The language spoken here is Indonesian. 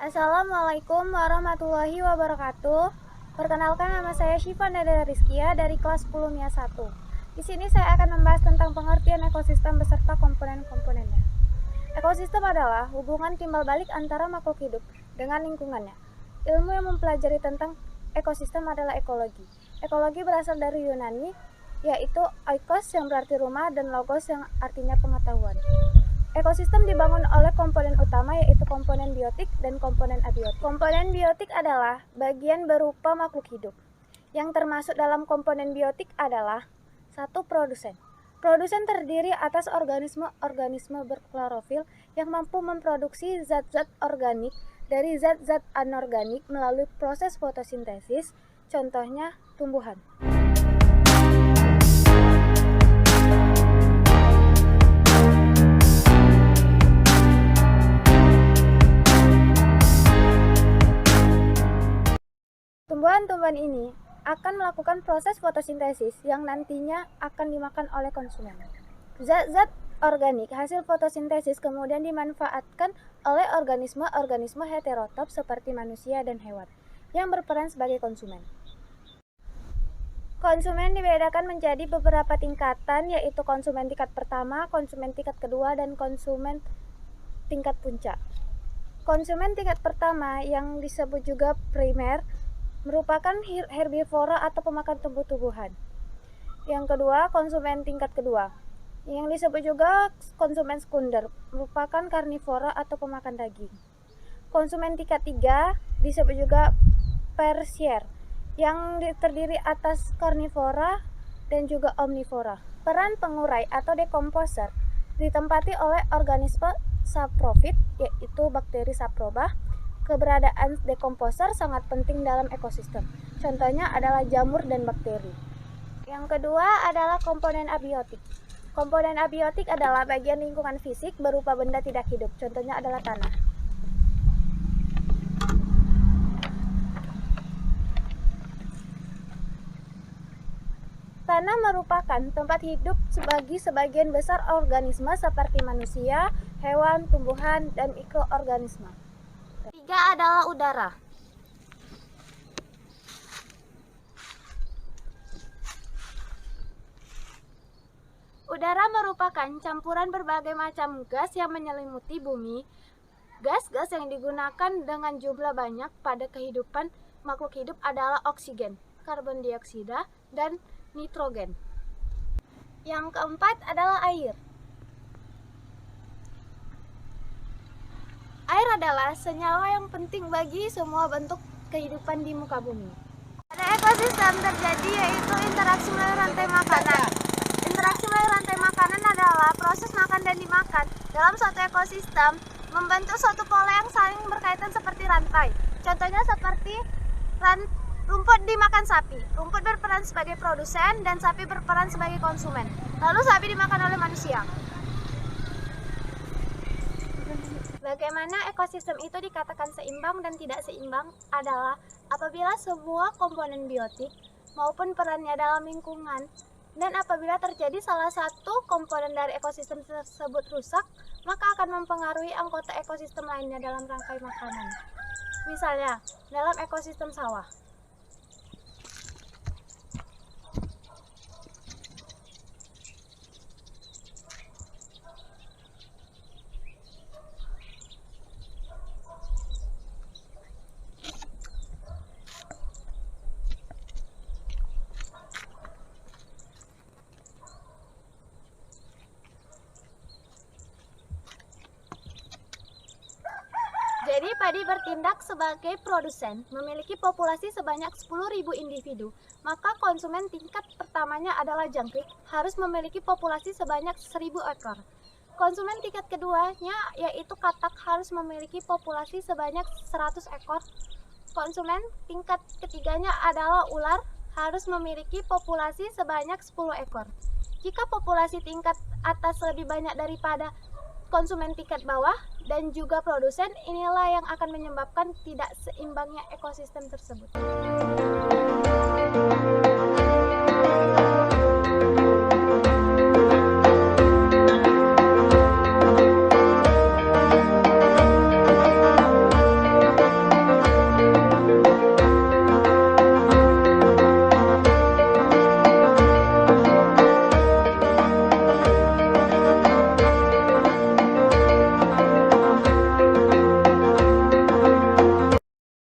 Assalamualaikum warahmatullahi wabarakatuh. Perkenalkan, nama saya Syifa Nada Rizkia dari kelas 10 MIA 1. Di sini saya akan membahas tentang pengertian ekosistem beserta komponen-komponennya. Ekosistem adalah hubungan timbal balik antara makhluk hidup dengan lingkungannya. Ilmu yang mempelajari tentang ekosistem adalah ekologi. Ekologi berasal dari Yunani, yaitu oikos yang berarti rumah dan logos yang artinya pengetahuan. Ekosistem dibangun oleh komponen utama, yaitu komponen biotik dan komponen abiotik. Komponen biotik adalah bagian berupa makhluk hidup. Yang termasuk dalam komponen biotik adalah 1. Produsen. Produsen terdiri atas organisme-organisme berklorofil yang mampu memproduksi zat-zat organik dari zat-zat anorganik melalui proses fotosintesis, contohnya tumbuhan. Tumbuhan-tumbuhan ini akan melakukan proses fotosintesis yang nantinya akan dimakan oleh konsumen. Zat-zat organik hasil fotosintesis kemudian dimanfaatkan oleh organisme-organisme heterotop seperti manusia dan hewan yang berperan sebagai konsumen. Konsumen dibedakan menjadi beberapa tingkatan, yaitu konsumen tingkat pertama, konsumen tingkat kedua, dan konsumen tingkat puncak. Konsumen tingkat pertama yang disebut juga primer merupakan herbivora atau pemakan tumbuh-tumbuhan. Yang kedua, konsumen tingkat kedua, yang disebut juga konsumen sekunder, merupakan karnivora atau pemakan daging. Konsumen tingkat tiga disebut juga tersier, yang terdiri atas karnivora dan juga omnivora. Peran pengurai atau dekomposer ditempati oleh organisme saprofit, yaitu bakteri saproba. Keberadaan dekomposer sangat penting dalam ekosistem. Contohnya adalah jamur dan bakteri. Yang kedua adalah komponen abiotik. Komponen abiotik adalah bagian lingkungan fisik berupa benda tidak hidup. Contohnya adalah tanah. Tanah merupakan tempat hidup bagi sebagian besar organisme seperti manusia, hewan, tumbuhan, dan mikroorganisme. Tiga adalah udara. Udara merupakan campuran berbagai macam gas yang menyelimuti bumi. Gas-gas yang digunakan dengan jumlah banyak pada kehidupan makhluk hidup adalah oksigen, karbon dioksida, dan nitrogen. Yang keempat adalah air. Air adalah senyawa yang penting bagi semua bentuk kehidupan di muka bumi. Pada ekosistem terjadi yaitu interaksi melalui rantai makanan. Interaksi melalui rantai makanan adalah proses makan dan dimakan dalam suatu ekosistem membentuk suatu pola yang saling berkaitan seperti rantai. Contohnya seperti rumput dimakan sapi. Rumput berperan sebagai produsen dan sapi berperan sebagai konsumen. Lalu sapi dimakan oleh manusia. Bagaimana ekosistem itu dikatakan seimbang dan tidak seimbang adalah apabila sebuah komponen biotik maupun perannya dalam lingkungan, dan apabila terjadi salah satu komponen dari ekosistem tersebut rusak, maka akan mempengaruhi anggota ekosistem lainnya dalam rangkai makanan. Misalnya, dalam ekosistem sawah. Jadi padi bertindak sebagai produsen, memiliki populasi sebanyak 10.000 individu, maka konsumen tingkat pertamanya adalah jangkrik, harus memiliki populasi sebanyak 1.000 ekor. Konsumen tingkat keduanya yaitu katak harus memiliki populasi sebanyak 100 ekor. Konsumen tingkat ketiganya adalah ular, harus memiliki populasi sebanyak 10 ekor. Jika populasi tingkat atas lebih banyak daripada konsumen tingkat bawah dan juga produsen, inilah yang akan menyebabkan tidak seimbangnya ekosistem tersebut.